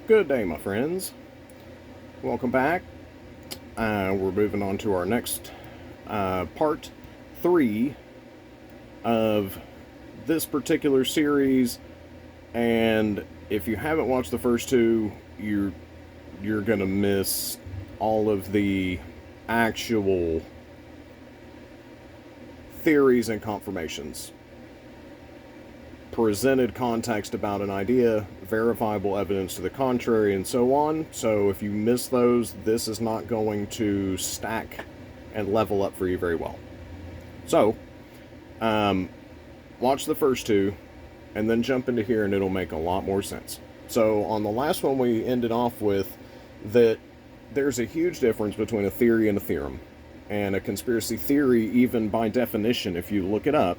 Good day, my friends. Welcome back. We're moving on to our next part 3 of this particular series. And if you haven't watched the first two, you're gonna miss all of the actual theories and confirmations. Presented context about an idea, verifiable evidence to the contrary, and so on. So if you miss those, this is not going to stack and level up for you very well. So, watch the first two, and then jump into here, and it'll make a lot more sense. So on the last one, we ended off with that there's a huge difference between a theory and a theorem. And a conspiracy theory, even by definition, if you look it up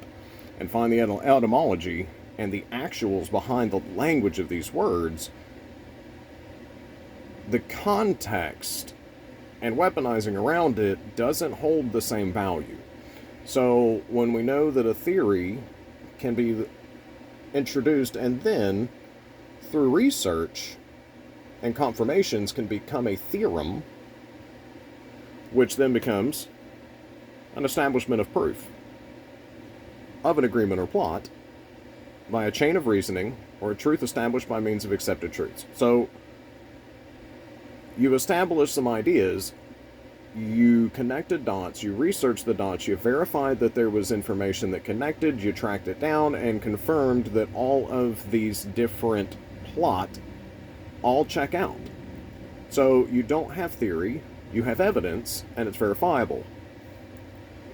and find the etymology and the actuals behind the language of these words, the context and weaponizing around it doesn't hold the same value. So when we know that a theory can be introduced and then through research and confirmations can become a theorem, which then becomes an establishment of proof of an agreement or plot by a chain of reasoning or a truth established by means of accepted truths. So you establish some ideas, you connected dots, you researched the dots, you verified that there was information that connected, you tracked it down and confirmed that all of these different plot all check out. So you don't have theory, you have evidence, and it's verifiable.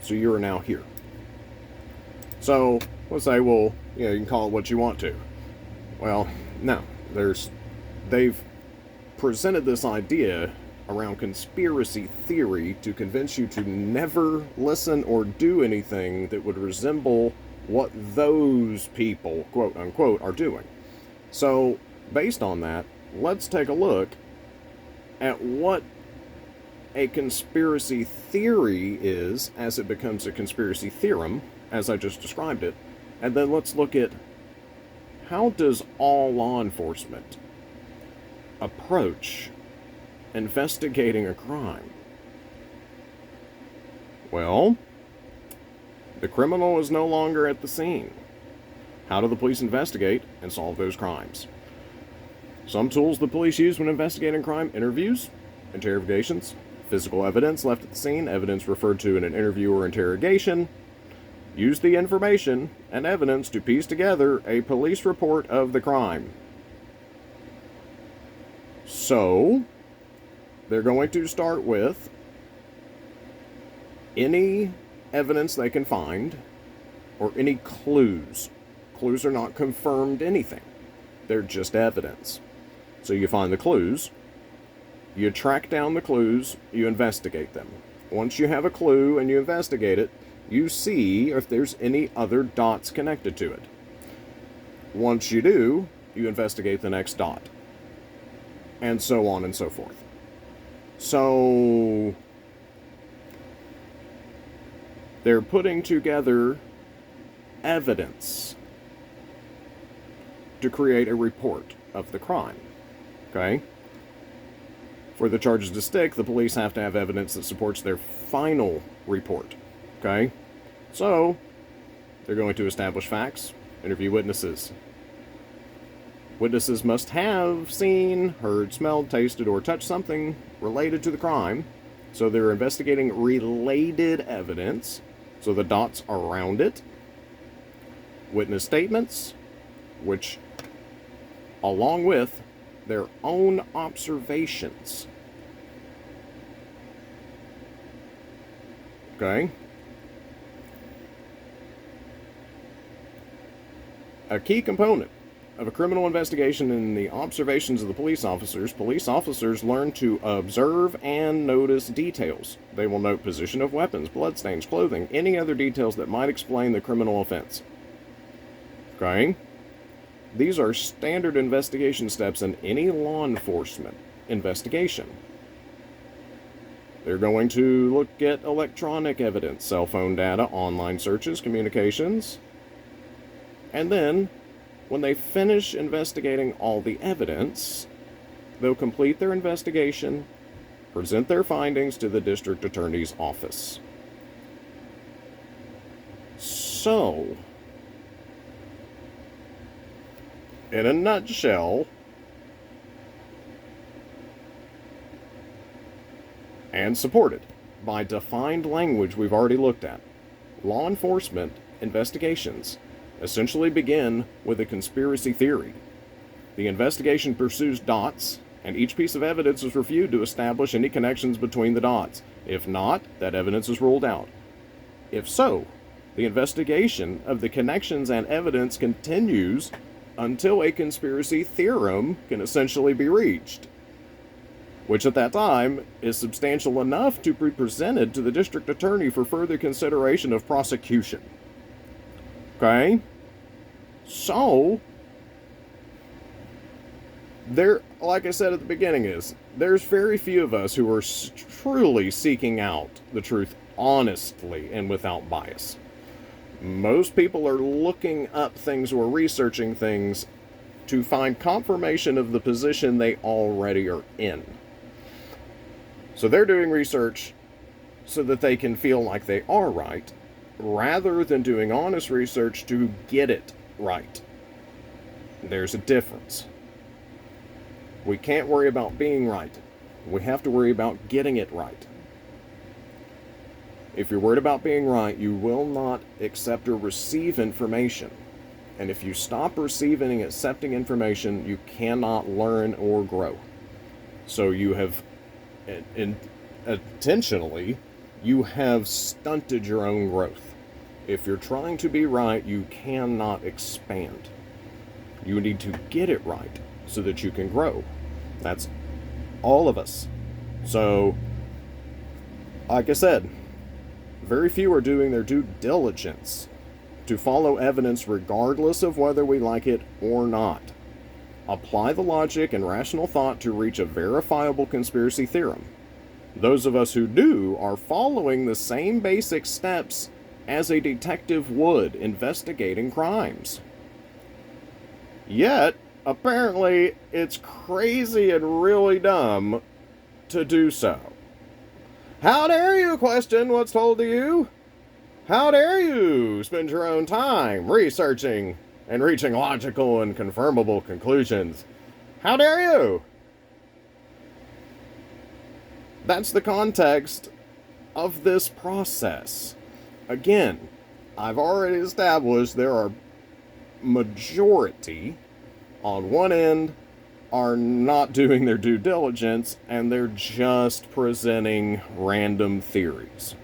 So you are now here. So let's say, well, you can call it what you want to. Well, no. They've presented this idea around conspiracy theory to convince you to never listen or do anything that would resemble what those people, quote unquote, are doing. So based on that, let's take a look at what a conspiracy theory is as it becomes a conspiracy theorem, as I just described it, and then let's look at how does all law enforcement approach investigating a crime. Well, the criminal is no longer at the scene. How do the police investigate and solve those crimes? Some tools the police use when investigating crime: interviews, interrogations, physical evidence left at the scene, evidence referred to in an interview or interrogation. Use the information and evidence to piece together a police report of the crime. So, they're going to start with any evidence they can find or any clues. Clues are not confirmed anything. They're just evidence. So you find the clues, you track down the clues, you investigate them. Once you have a clue and you investigate it, you see if there's any other dots connected to it. Once you do, you investigate the next dot. And so on and so forth. So they're putting together evidence to create a report of the crime. Okay? For the charges to stick, the police have to have evidence that supports their final report. Okay? So, they're going to establish facts, interview witnesses. Witnesses must have seen, heard, smelled, tasted, or touched something related to the crime. So they're investigating related evidence, so the dots around it. Witness statements, which, along with their own observations. Okay? A key component of a criminal investigation in the observations of the police officers learn to observe and notice details. They will note position of weapons, bloodstains, clothing, any other details that might explain the criminal offense. Okay? These are standard investigation steps in any law enforcement investigation. They're going to look at electronic evidence, cell phone data, online searches, communications. And then, when they finish investigating all the evidence, they'll complete their investigation, present their findings to the district attorney's office. So, in a nutshell, and supported by defined language we've already looked at, law enforcement investigations essentially begin with a conspiracy theory. The investigation pursues dots, and each piece of evidence is reviewed to establish any connections between the dots. If not, that evidence is ruled out. If so, the investigation of the connections and evidence continues until a conspiracy theorem can essentially be reached, which at that time is substantial enough to be presented to the district attorney for further consideration of prosecution. Okay? So, like I said at the beginning, there's very few of us who are truly seeking out the truth honestly and without bias. Most people are looking up things or researching things to find confirmation of the position they already are in. So they're doing research so that they can feel like they are right, rather than doing honest research to get it right. There's a difference. We can't worry about being right. We have to worry about getting it right. If you're worried about being right, you will not accept or receive information. And if you stop receiving and accepting information, you cannot learn or grow. So you have, intentionally, you have stunted your own growth. If you're trying to be right, you cannot expand. You need to get it right so that you can grow. That's all of us. So, like I said, very few are doing their due diligence to follow evidence regardless of whether we like it or not. Apply the logic and rational thought to reach a verifiable conspiracy theorem. Those of us who do are following the same basic steps as a detective would investigating crimes. Yet, apparently, it's crazy and really dumb to do so. How dare you question what's told to you? How dare you spend your own time researching and reaching logical and confirmable conclusions? How dare you? That's the context of this process. Again, I've already established there are majority on one end are not doing their due diligence, and they're just presenting random theories.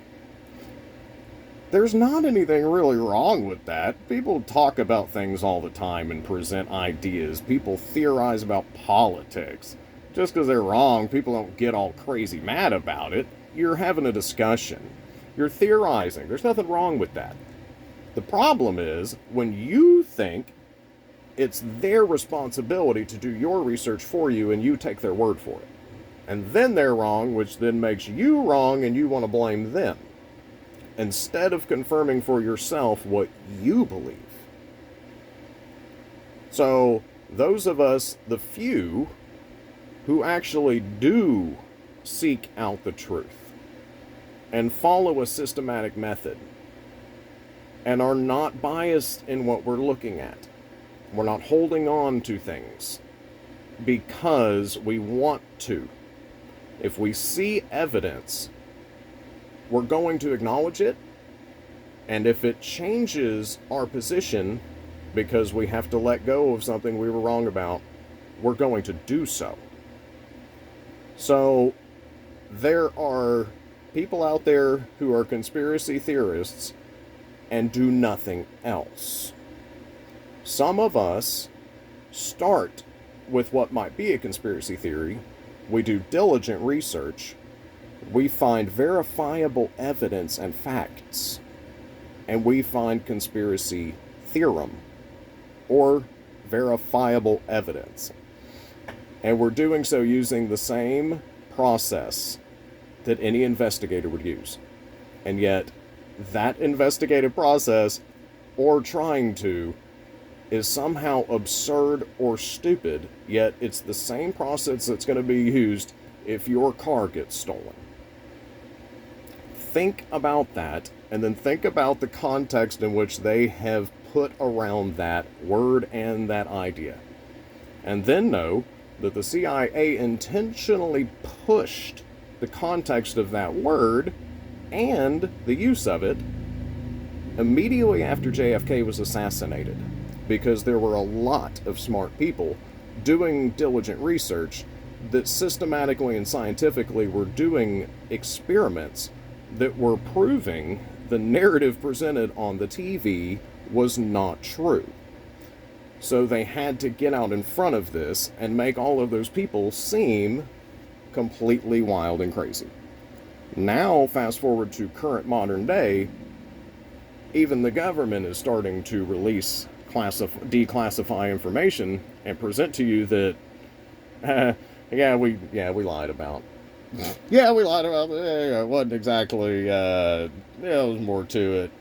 There's not anything really wrong with that. People talk about things all the time and present ideas. People theorize about politics. Just because they're wrong, people don't get all crazy mad about it. You're having a discussion. You're theorizing. There's nothing wrong with that. The problem is when you think it's their responsibility to do your research for you and you take their word for it. And then they're wrong, which then makes you wrong and you want to blame them, instead of confirming for yourself what you believe. So, those of us, the few, who actually do seek out the truth and follow a systematic method and are not biased in what we're looking at, we're not holding on to things because we want to. If we see evidence, we're going to acknowledge it. And if it changes our position because we have to let go of something we were wrong about, we're going to do so. So there are people out there who are conspiracy theorists and do nothing else. Some of us start with what might be a conspiracy theory. We do diligent research. We find verifiable evidence and facts. And we find conspiracy theorem or verifiable evidence. And we're doing so using the same process that any investigator would use. And yet, that investigative process, or trying to, is somehow absurd or stupid, yet it's the same process that's going to be used if your car gets stolen. Think about that, and then think about the context in which they have put around that word and that idea. And then know that the CIA intentionally pushed the context of that word and the use of it immediately after JFK was assassinated, because there were a lot of smart people doing diligent research that systematically and scientifically were doing experiments that were proving the narrative presented on the TV was not true. So they had to get out in front of this and make all of those people seem completely wild and crazy. Now, fast forward to current modern day, even the government is starting to release, declassify information and present to you that, we lied about. Yeah, we lied about it. It wasn't exactly, there was more to it.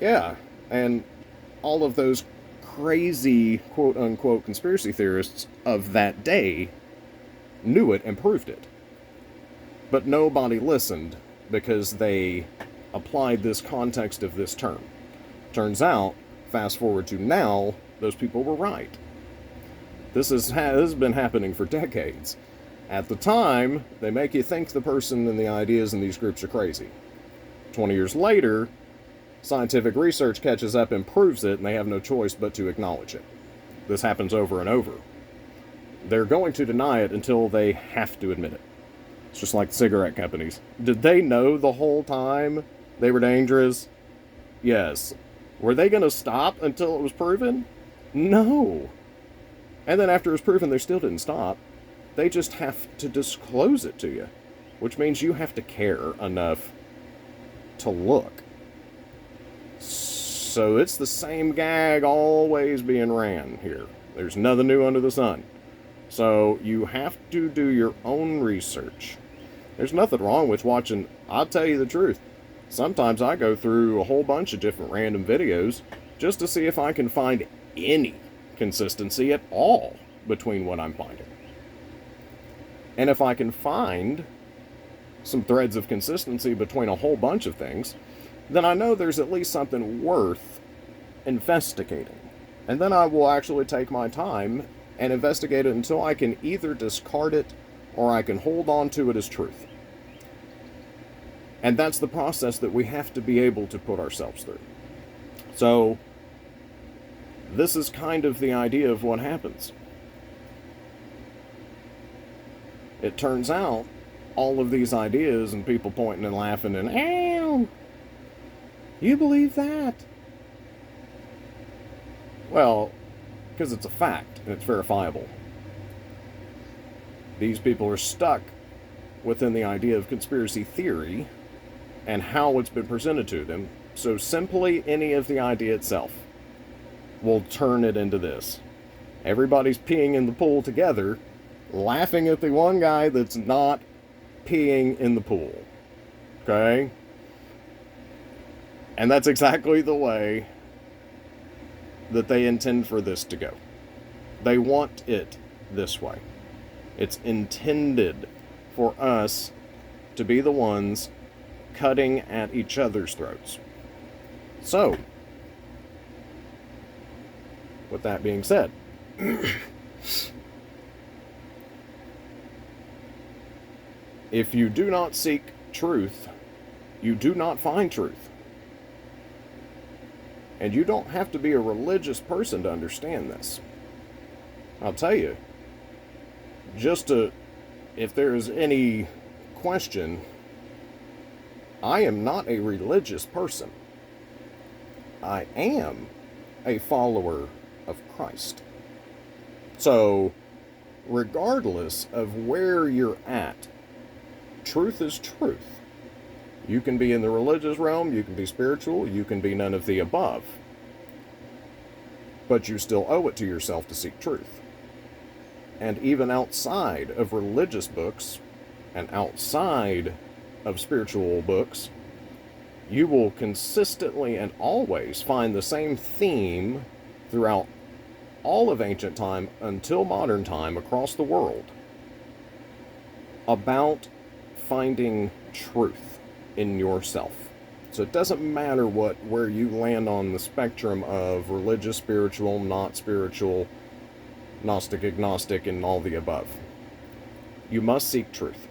Yeah, and all of those crazy, quote-unquote, conspiracy theorists of that day knew it and proved it. But nobody listened because they applied this context of this term. Turns out, fast forward to now, those people were right. This has been happening for decades. At the time, they make you think the person and the ideas in these groups are crazy. 20 years later, scientific research catches up and proves it, and they have no choice but to acknowledge it. This happens over and over. They're going to deny it until they have to admit it. It's just like cigarette companies. Did they know the whole time they were dangerous? Yes. Were they going to stop until it was proven? No. And then after it was proven, they still didn't stop. They just have to disclose it to you, which means you have to care enough to look. So it's the same gag always being ran here. There's nothing new under the sun. So you have to do your own research. There's nothing wrong with watching. I'll tell you the truth. Sometimes I go through a whole bunch of different random videos just to see if I can find any consistency at all between what I'm finding. And if I can find some threads of consistency between a whole bunch of things, then I know there's at least something worth investigating. And then I will actually take my time and investigate it until I can either discard it or I can hold on to it as truth. And that's the process that we have to be able to put ourselves through. So, this is kind of the idea of what happens. It turns out, all of these ideas and people pointing and laughing and, "Ow! You believe that?" Well, because it's a fact and it's verifiable. These people are stuck within the idea of conspiracy theory and how it's been presented to them. So simply any of the idea itself will turn it into this. Everybody's peeing in the pool together, laughing at the one guy that's not peeing in the pool. Okay? And that's exactly the way that they intend for this to go. They want it this way. It's intended for us to be the ones cutting at each other's throats. So, with that being said, if you do not seek truth, you do not find truth. And you don't have to be a religious person to understand this. I'll tell you, if there is any question, I am not a religious person. I am a follower of Christ. So, regardless of where you're at, truth is truth. You can be in the religious realm, you can be spiritual, you can be none of the above. But you still owe it to yourself to seek truth. And even outside of religious books and outside of spiritual books, you will consistently and always find the same theme throughout all of ancient time until modern time across the world about finding truth in yourself. So it doesn't matter where you land on the spectrum of religious, spiritual, not spiritual, Gnostic, agnostic, and all the above. You must seek truth.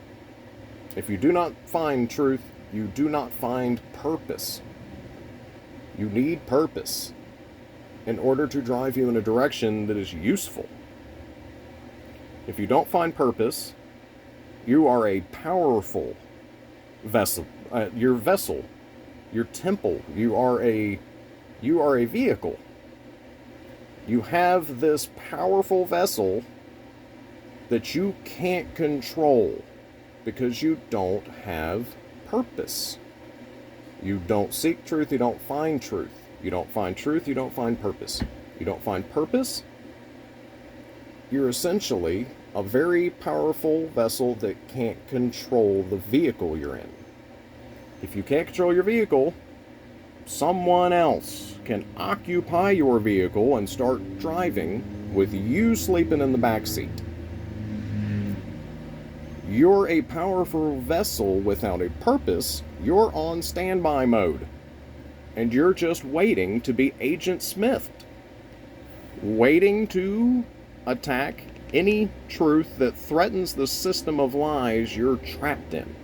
If you do not find truth, you do not find purpose. You need purpose in order to drive you in a direction that is useful. If you don't find purpose, you are a powerful vessel. Your vessel, your temple, you are a vehicle. You have this powerful vessel that you can't control because you don't have purpose. You don't seek truth, you don't find truth. You don't find truth, you don't find purpose. You don't find purpose, you're essentially a very powerful vessel that can't control the vehicle you're in. If you can't control your vehicle, someone else can occupy your vehicle and start driving with you sleeping in the back seat. You're a powerful vessel without a purpose. You're on standby mode. And you're just waiting to be Agent Smith. Waiting to attack any truth that threatens the system of lies you're trapped in.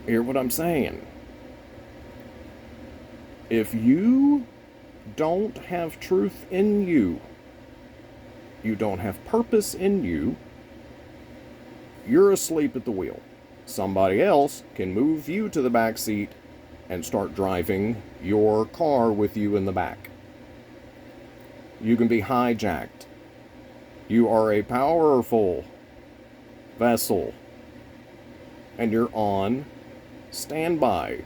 Hear what I'm saying? If you don't have truth in you, you don't have purpose in you, you're asleep at the wheel. Somebody else can move you to the back seat and start driving your car with you in the back. You can be hijacked. You are a powerful vessel, and you're on standby,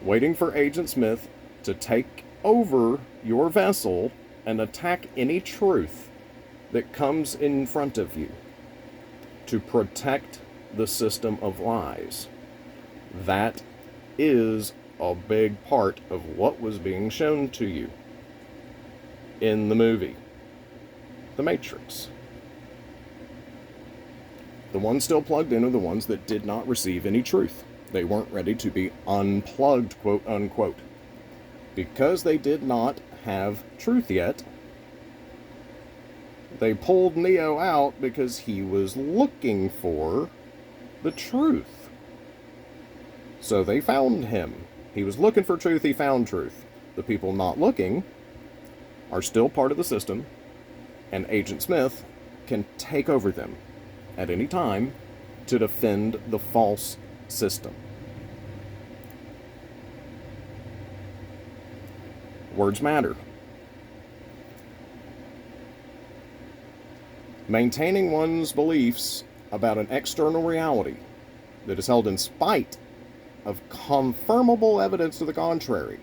waiting for Agent Smith to take over your vessel and attack any truth that comes in front of you to protect the system of lies. That is a big part of what was being shown to you in the movie The Matrix. The ones still plugged in are the ones that did not receive any truth. They weren't ready to be unplugged, quote unquote. Because they did not have truth yet, they pulled Neo out because he was looking for the truth. So they found him. He was looking for truth, he found truth. The people not looking are still part of the system, and Agent Smith can take over them at any time to defend the false system. Words matter. Maintaining one's beliefs about an external reality that is held in spite of confirmable evidence to the contrary,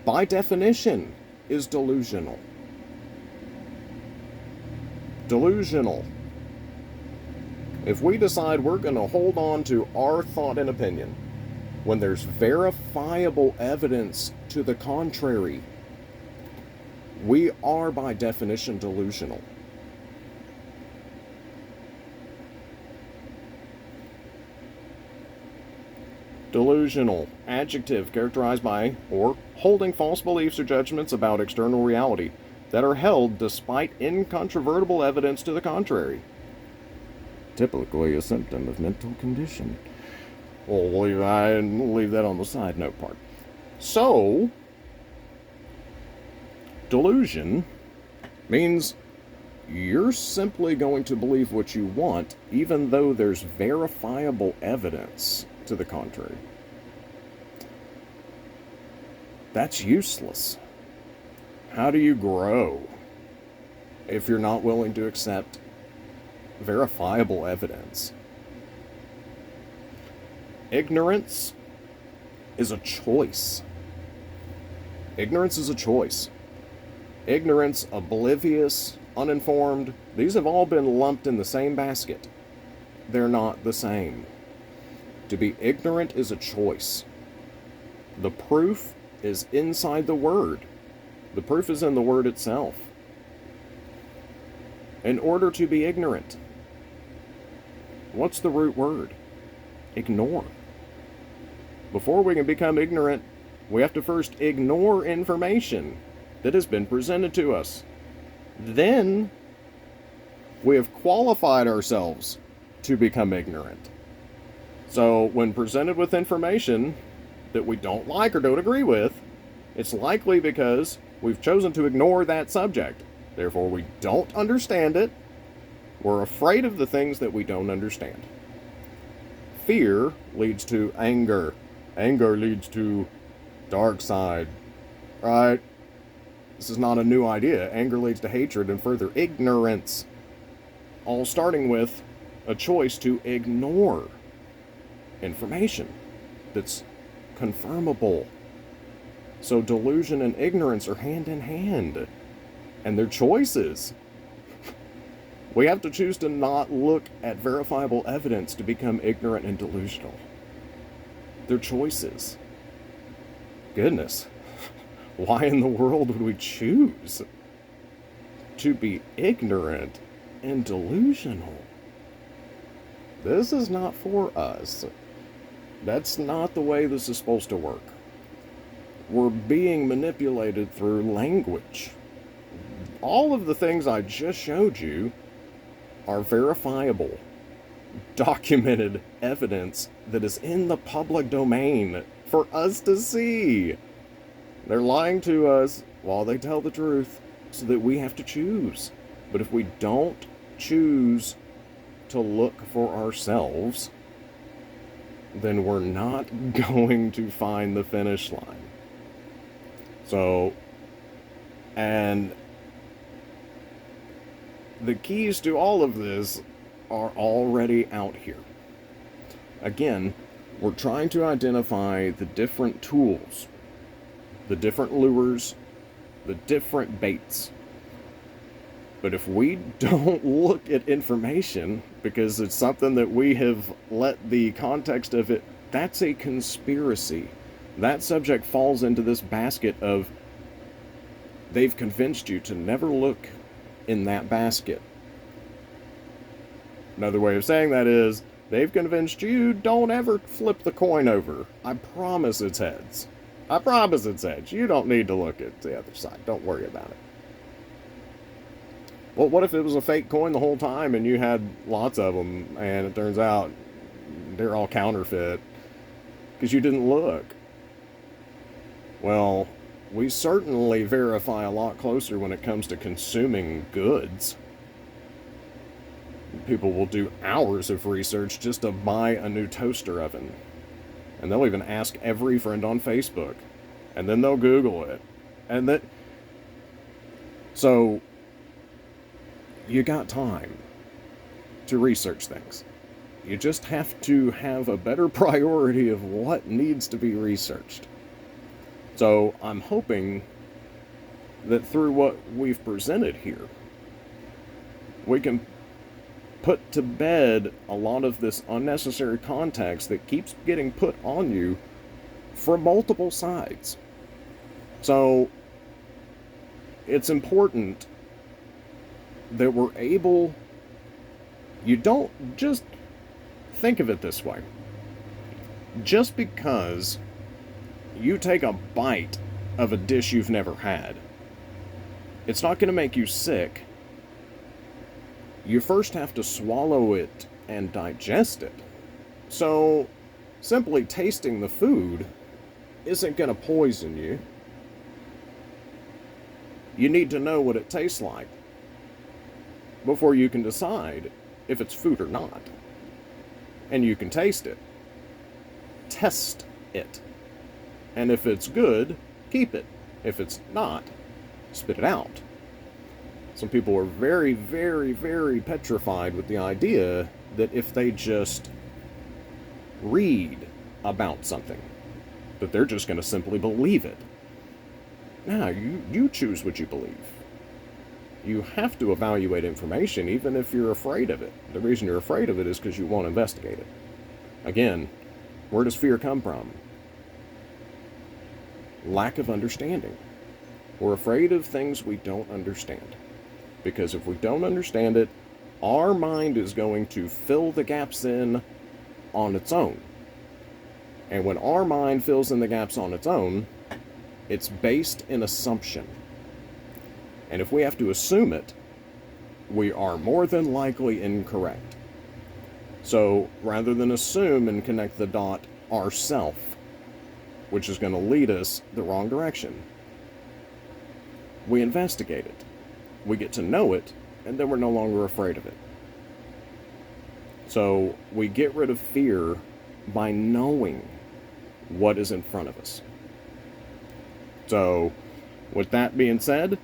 by definition, is delusional. Delusional. If we decide we're going to hold on to our thought and opinion when there's verifiable evidence to the contrary, we are by definition delusional. Delusional, adjective characterized by or holding false beliefs or judgments about external reality that are held despite incontrovertible evidence to the contrary. Typically a symptom of mental condition. We'll leave that on the side note part. So, delusion means you're simply going to believe what you want even though there's verifiable evidence to the contrary. That's useless. How do you grow if you're not willing to accept verifiable evidence? Ignorance is a choice. Ignorance is a choice. Ignorance, oblivious, uninformed, these have all been lumped in the same basket. They're not the same. To be ignorant is a choice. The proof is inside the word. The proof is in the word itself. In order to be ignorant, what's the root word? Ignore. Before we can become ignorant, we have to first ignore information that has been presented to us. Then we have qualified ourselves to become ignorant. So when presented with information that we don't like or don't agree with, it's likely because we've chosen to ignore that subject. Therefore, we don't understand it. We're afraid of the things that we don't understand. Fear leads to anger. Anger leads to dark side. Right? This is not a new idea. Anger leads to hatred and further ignorance. All starting with a choice to ignore information that's confirmable. So delusion and ignorance are hand in hand. And they're choices. We have to choose to not look at verifiable evidence to become ignorant and delusional. They're choices. Goodness. Why in the world would we choose to be ignorant and delusional? This is not for us. That's not the way this is supposed to work. We're being manipulated through language. All of the things I just showed you are verifiable, documented evidence that is in the public domain for us to see. They're lying to us while they tell the truth so that we have to choose. But if we don't choose to look for ourselves, then we're not going to find the finish line. So, and the keys to all of this are already out here. Again, we're trying to identify the different tools, the different lures, the different baits. But if we don't look at information, because it's something that we have let the context of it, that's a conspiracy. That subject falls into this basket of they've convinced you to never look in that basket. Another way of saying that is, they've convinced you don't ever flip the coin over. I promise it's heads. I promise it's heads. You don't need to look at the other side. Don't worry about it. Well, what if it was a fake coin the whole time and you had lots of them and it turns out they're all counterfeit because you didn't look? Well, we certainly verify a lot closer when it comes to consuming goods. People will do hours of research just to buy a new toaster oven. And they'll even ask every friend on Facebook. And then they'll Google it. And that... So, you got time to research things. You just have to have a better priority of what needs to be researched. So I'm hoping that through what we've presented here, we can put to bed a lot of this unnecessary context that keeps getting put on you from multiple sides. So it's important that we're able, you don't just think of it this way. Just because you take a bite of a dish you've never had, it's not going to make you sick. You first have to swallow it and digest it. So, simply tasting the food isn't going to poison you. You need to know what it tastes like before you can decide if it's food or not. And you can taste it. Test it. And if it's good, keep it. If it's not, spit it out. Some people are very, very, very petrified with the idea that if they just read about something, that they're just going to simply believe it. Now, you choose what you believe. You have to evaluate information even if you're afraid of it. The reason you're afraid of it is because you won't investigate it. Again, where does fear come from? Lack of understanding. We're afraid of things we don't understand. Because if we don't understand it, our mind is going to fill the gaps in on its own. And when our mind fills in the gaps on its own, it's based in assumption. And if we have to assume it, we are more than likely incorrect. So rather than assume and connect the dot ourself, which is going to lead us the wrong direction, we investigate it. We get to know it, and then we're no longer afraid of it. So we get rid of fear by knowing what is in front of us. So with that being said,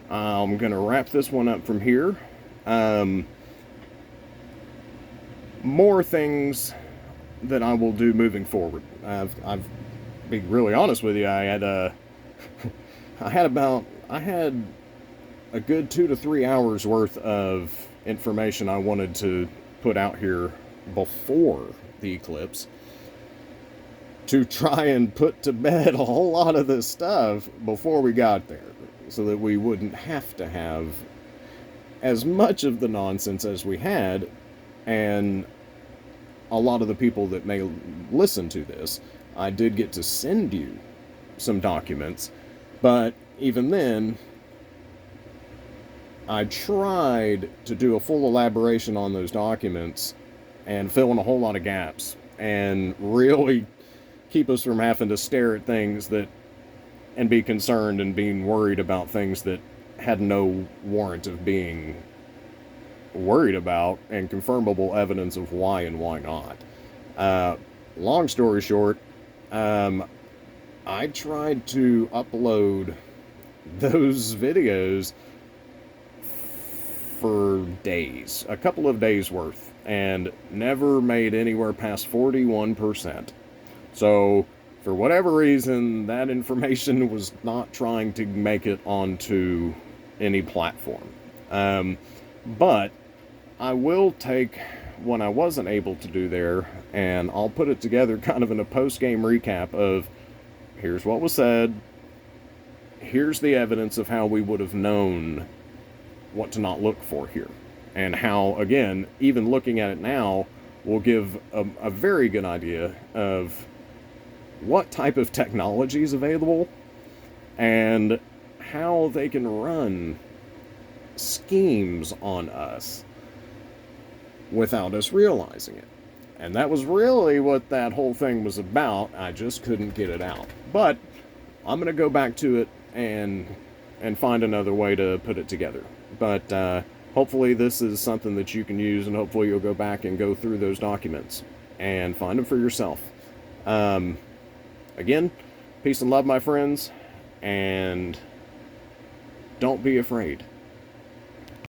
I'm going to wrap this one up from here. More things that I will do moving forward. I've be really honest with you. I had a good 2 to 3 hours worth of information I wanted to put out here before the eclipse to try and put to bed a whole lot of this stuff before we got there, so that we wouldn't have to have as much of the nonsense as we had. And a lot of the people that may listen to this, I did get to send you some documents, but even then, I tried to do a full elaboration on those documents and fill in a whole lot of gaps and really keep us from having to stare at things that and be concerned and being worried about things that had no warrant of being worried about and confirmable evidence of why and why not. Long story short, I tried to upload those videos for days, a couple of days worth, and never made anywhere past 41%. So, for whatever reason, that information was not trying to make it onto any platform. But I will take what I wasn't able to do there, and I'll put it together kind of in a post-game recap of here's what was said, here's the evidence of how we would have known what to not look for here, and how, again, even looking at it now will give a very good idea of what type of technology is available and how they can run schemes on us without us realizing it. And that was really what that whole thing was about. I just couldn't get it out. But I'm going to go back to it and find another way to put it together. But hopefully this is something that you can use, and hopefully you'll go back and go through those documents and find them for yourself. Again, peace and love, my friends, and don't be afraid.